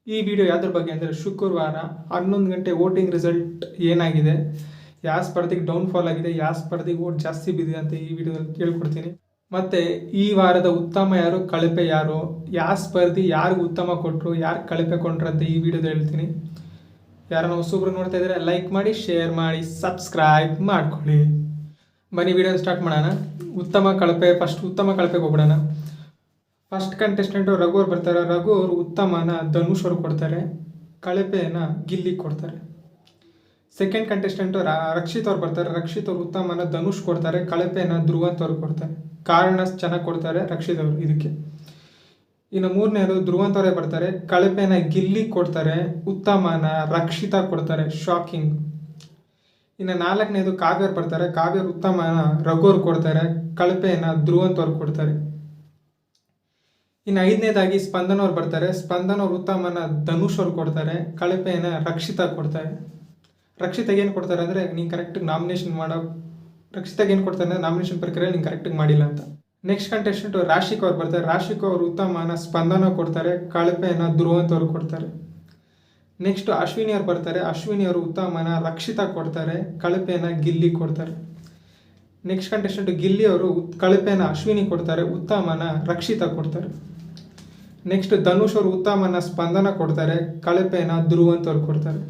ಈ ವಿಡಿಯೋ ಯಾವ್ದ್ರ ಬಗ್ಗೆ ಅಂದರೆ ಶುಕ್ರವಾರ 11 ಗಂಟೆ ವೋಟಿಂಗ್ ರಿಸಲ್ಟ್ ಏನಾಗಿದೆ, ಯಾವ ಸ್ಪರ್ಧೆಗೆ ಡೌನ್ಫಾಲ್ ಆಗಿದೆ, ಯಾವ ಸ್ಪರ್ಧೆಗೆ ವೋಟ್ ಜಾಸ್ತಿ ಬಿದ್ದಿದೆ ಅಂತ ಈ ವಿಡಿಯೋದಲ್ಲಿ ಕೇಳ್ಕೊಡ್ತೀನಿ. ಮತ್ತು ಈ ವಾರದ ಉತ್ತಮ ಯಾರು, ಕಳಪೆ ಯಾರು, ಯಾವ ಸ್ಪರ್ಧಿ ಯಾರಿಗೂ ಉತ್ತಮ ಕೊಟ್ಟರು, ಯಾರು ಕಳಪೆ ಕೊಂಡ್ರು ಅಂತ ಈ ವಿಡಿಯೋದಲ್ಲಿ ಹೇಳ್ತೀನಿ. ಯಾರನ್ನ ಹೊಸಬ್ರು ನೋಡ್ತಾ ಇದ್ದಾರೆ ಲೈಕ್ ಮಾಡಿ, ಶೇರ್ ಮಾಡಿ, ಸಬ್ಸ್ಕ್ರೈಬ್ ಮಾಡ್ಕೊಳ್ಳಿ. ಬನ್ನಿ ವಿಡಿಯೋ ಸ್ಟಾರ್ಟ್ ಮಾಡೋಣ. ಉತ್ತಮ ಕಳಪೆಗೆ ಹೋಗ್ಬಿಡೋಣ. ಫಸ್ಟ್ ಕಂಟೆಸ್ಟೆಂಟು ರಘು ಅವ್ರು ಬರ್ತಾರೆ. ರಘು ಅವರು ಉತ್ತಮನ ಧನುಷ್ ಅವ್ರು ಕೊಡ್ತಾರೆ, ಕಳಪೆನ ಗಿಲ್ಲಿ ಕೊಡ್ತಾರೆ. ಸೆಕೆಂಡ್ ಕಂಟೆಸ್ಟೆಂಟು ರಕ್ಷಿತ್ ಅವ್ರು ಬರ್ತಾರೆ. ರಕ್ಷಿತ್ ಅವರು ಉತ್ತಮನ ಧನುಷ್ ಕೊಡ್ತಾರೆ, ಕಳಪೆನ ಧ್ರುವಂತ್ ಅವ್ರು ಕೊಡ್ತಾರೆ. ಕಾರಣ ಚೆನ್ನಾಗಿ ಕೊಡ್ತಾರೆ ರಕ್ಷಿತ್ ಅವರು ಇದಕ್ಕೆ. ಇನ್ನು ಮೂರನೇದು ಧ್ರುವಂತ್ ಅವರೇ ಬರ್ತಾರೆ, ಕಳಪೆನ ಗಿಲ್ಲಿ ಕೊಡ್ತಾರೆ, ಉತ್ತಮನ ರಕ್ಷಿತಾ ಕೊಡ್ತಾರೆ. ಶಾಕಿಂಗ್. ಇನ್ನು ನಾಲ್ಕನೇದು ಕಾವ್ಯ ಅವ್ರು ಬರ್ತಾರೆ. ಕಾವ್ಯ ಉತ್ತಮನ ರಘು ಅವ್ರು ಕೊಡ್ತಾರೆ, ಕಳಪೆನ ಧ್ರುವಂತ್ ಅವ್ರು ಕೊಡ್ತಾರೆ. ಇನ್ನು ಐದನೇದಾಗಿ ಸ್ಪಂದನ್ ಅವ್ರು ಬರ್ತಾರೆ. ಸ್ಪಂದನ್ ಅವ್ರು ಉತ್ತಮನ ಧನುಷ್ ಅವ್ರು ಕೊಡ್ತಾರೆ, ಕಳಪೆನ ರಕ್ಷಿತಾ ಕೊಡ್ತಾರೆ. ರಕ್ಷಿತಾಗೆ ಏನು ಕೊಡ್ತಾರೆ ಅಂದರೆ ನೀನು ಕರೆಕ್ಟಾಗಿ ನಾಮಿನೇಷನ್ ನಾಮಿನೇಷನ್ ಪ್ರಕ್ರಿಯೆಯಲ್ಲಿ ನೀನು ಕರೆಕ್ಟಾಗಿ ಮಾಡಿಲ್ಲ ಅಂತ. ನೆಕ್ಸ್ಟ್ ಕಂಟೆಸ್ಟೆಂಟ್ ರಾಶಿಕ್ ಅವ್ರು ಬರ್ತಾರೆ. ರಾಶಿಕ್ ಅವರು ಉತ್ತಮನ ಸ್ಪಂದನ ಕೊಡ್ತಾರೆ, ಕಳಪೆನ ಧ್ರುವಂತ್ ಅವ್ರು ಕೊಡ್ತಾರೆ. ನೆಕ್ಸ್ಟ್ ಅಶ್ವಿನಿ ಅವ್ರು ಬರ್ತಾರೆ. ಅಶ್ವಿನಿ ಅವರು ಉತ್ತಮನ ರಕ್ಷಿತಾ ಕೊಡ್ತಾರೆ, ಕಳಪೆನ ಗಿಲ್ಲಿ ಕೊಡ್ತಾರೆ. ನೆಕ್ಸ್ಟ್ ಕಂಟೆಸ್ಟೆಂಟ್ ಗಿಲ್ಲಿ ಅವರು ಕಳಪೆನ ಅಶ್ವಿನಿ ಕೊಡ್ತಾರೆ, ಉತ್ತಮನ ರಕ್ಷಿತಾ ಕೊಡ್ತಾರೆ. ನೆಕ್ಸ್ಟ್ ಧನುಷ್ ಅವರು ಉತ್ತಮನ ಸ್ಪಂದನ ಕೊಡ್ತಾರೆ, ಕಳಪೆನ ಧ್ರುವಂತ್ ಅವ್ರು ಕೊಡ್ತಾರೆ.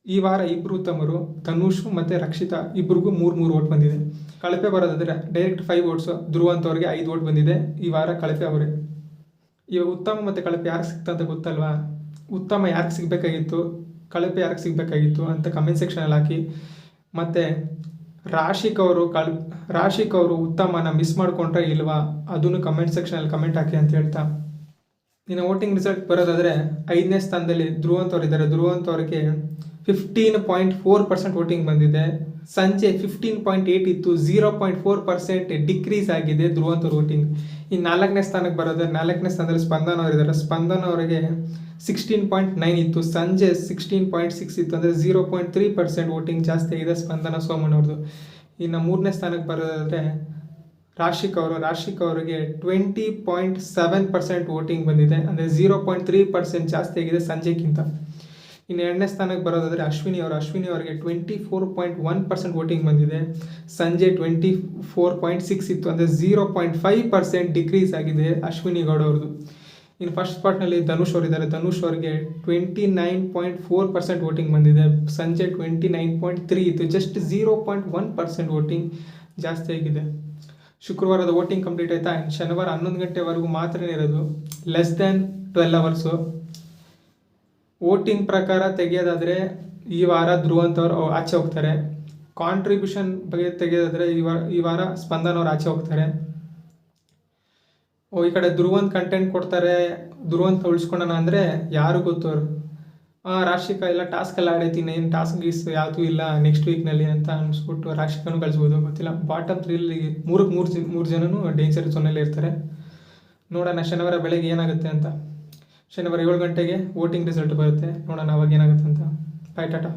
ಈ ವಾರ ಇಬ್ಬರು ಉತ್ತಮರು, ಧನುಷ್ ಮತ್ತು ರಕ್ಷಿತಾ ಇಬ್ಬರಿಗೂ 3 ವೋಟ್ ಬಂದಿದೆ. ಕಳಪೆ ಬರೋದಾದರೆ ಡೈರೆಕ್ಟ್ 5 ವೋಟ್ಸು, ಧ್ರುವಂತ್ ಅವ್ರಿಗೆ 5 ವೋಟ್ ಬಂದಿದೆ. ಈ ವಾರ ಕಳಪೆ ಅವರೇ. ಇವಾಗ ಉತ್ತಮ ಮತ್ತು ಕಳಪೆ ಯಾರಿಗೆ ಸಿಕ್ತಂತ ಗೊತ್ತಲ್ವಾ? ಉತ್ತಮ ಯಾರಿಗೆ ಸಿಗಬೇಕಾಗಿತ್ತು, ಕಳಪೆ ಯಾರಿಗೆ ಸಿಗಬೇಕಾಗಿತ್ತು ಅಂತ ಕಮೆಂಟ್ ಸೆಕ್ಷನಲ್ಲಿ ಹಾಕಿ. ಮತ್ತು ರಾಶಿಕ್ ಅವರು ಉತ್ತಮನ ಮಿಸ್ ಮಾಡ್ಕೊಂಡ್ರೆ ಇಲ್ವಾ ಅದನ್ನು ಕಮೆಂಟ್ ಸೆಕ್ಷನಲ್ಲಿ ಕಮೆಂಟ್ ಹಾಕಿ ಅಂತ ಹೇಳ್ತಾ, ಇನ್ನು ವೋಟಿಂಗ್ ರಿಸಲ್ಟ್ ಬರೋದಾದರೆ 5ನೇ ಸ್ಥಾನದಲ್ಲಿ ಧ್ರುವಂತ್ ಅವರು ಇದ್ದಾರೆ. ಧ್ರುವಂತ್ ಅವರಿಗೆ 15.4% ವೋಟಿಂಗ್ ಬಂದಿದೆ. ಸಂಜೆ 15.8 ಇತ್ತು, 0.4% ಡಿಕ್ರೀಸ್ ಆಗಿದೆ ಧ್ರುವಂತ್ ಅವ್ರ ವೋಟಿಂಗ್. ಇನ್ನು 4ನೇ ಸ್ಥಾನಕ್ಕೆ ಬರೋದಾದ್ರೆ 4ನೇ ಸ್ಥಾನದಲ್ಲಿ ಸ್ಪಂದನ್ ಅವರಿದ್ದಾರೆ. ಸ್ಪಂದನ್ ಅವರಿಗೆ 16.9 ಇತ್ತು, ಸಂಜೆ 16.6 ಇತ್ತು, ಅಂದರೆ 0.3% ವೋಟಿಂಗ್ ಜಾಸ್ತಿ ಆಗಿದೆ ಸ್ಪಂದನ ಸೋಮನ್ ಅವ್ರದ್ದು. ಇನ್ನು 3ನೇ ಸ್ಥಾನಕ್ಕೆ ಬರೋದಾದರೆ ರಾಶಿಕ್ ಅವರಿಗೆ 20.7% ವೋಟಿಂಗ್ ಬಂದಿದೆ, ಅಂದರೆ 0.3% ಜಾಸ್ತಿ ಆಗಿದೆ ಸಂಜೆಗಿಂತ. ಇನ್ನು 2ನೇ ಸ್ಥಾನಕ್ಕೆ ಬರೋದಾದರೆ ಅಶ್ವಿನಿ ಅವರಿಗೆ 24.1% ವೋಟಿಂಗ್ ಬಂದಿದೆ, ಸಂಜೆ 24.6 ಇತ್ತು, ಅಂದರೆ 0.5% ಡಿಕ್ರೀಸ್ ಆಗಿದೆ ಅಶ್ವಿನಿ ಗೌಡ ಅವ್ರದ್ದು. ಇನ್ನು ಫಸ್ಟ್ ಸ್ಪಾಟ್ನಲ್ಲಿ ಧನುಷ್ ಅವರಿದ್ದಾರೆ. ಧನುಷ್ ಅವರಿಗೆ 29.4% ವೋಟಿಂಗ್ ಬಂದಿದೆ, ಸಂಜೆ 29.3 ಇತ್ತು, ಜಸ್ಟ್ 0.1% ವೋಟಿಂಗ್ ಜಾಸ್ತಿ ಆಗಿದೆ. ಶುಕ್ರವಾರದ ವೋಟಿಂಗ್ ಕಂಪ್ಲೀಟ್ ಆಯಿತಾ. ಶನಿವಾರ 11 ಗಂಟೆವರೆಗೂ ಮಾತ್ರ ಇರೋದು, ಲೆಸ್ ದ್ಯಾನ್ 12 ಅವರ್ಸು. ವೋಟಿಂಗ್ ಪ್ರಕಾರ ತೆಗೆಯೋದಾದರೆ ಈ ವಾರ ಧ್ರುವಂತ್ ಅವರು ಆಚೆ ಹೋಗ್ತಾರೆ. ಕಾಂಟ್ರಿಬ್ಯೂಷನ್ ಬಗ್ಗೆ ತೆಗೆಯೋದಾದರೆ ಈ ವಾರ ಸ್ಪಂದನ್ ಅವ್ರು ಆಚೆ ಹೋಗ್ತಾರೆ. ಈ ಕಡೆ ಧ್ರುವಂತ್ ಕಂಟೆಂಟ್ ಕೊಡ್ತಾರೆ, ಧ್ರುವಂತ್ ಉಳಿಸ್ಕೊಳ್ಳೋಣ ಅಂದರೆ ಯಾರು ಗೊತ್ತು ಅವರು. ರಾಶಿಕಾ ಎಲ್ಲ ಟಾಸ್ಕೆಲ್ಲ ಆಡೈತೀನಿ, ಏನು ಟಾಸ್ಕ್ ಗೀಸ್ ಯಾವುದೂ ಇಲ್ಲ ನೆಕ್ಸ್ಟ್ ವೀಕ್ನಲ್ಲಿ ಅಂತ ಅನಿಸ್ಬಿಟ್ಟು ರಾಶಿಕಾನು ಕಳಿಸ್ಬೋದು, ಗೊತ್ತಿಲ್ಲ. ಬಾಟಮ್ 3 ಮೂರು ಜನನು ಡೇಂಜರ್ ಝೋನಲ್ಲಿ ಇರ್ತಾರೆ. ನೋಡೋಣ ಶನಿವಾರ ಬೆಳಗ್ಗೆ ಏನಾಗುತ್ತೆ ಅಂತ. ಶನಿವಾರ 7 ಗಂಟೆಗೆ ವೋಟಿಂಗ್ ರಿಸಲ್ಟ್ ಬರುತ್ತೆ, ನೋಡೋಣ ಅವಾಗ ಏನಾಗುತ್ತೆ ಅಂತ. ಬಾಯ್, ಟಾಟಾ.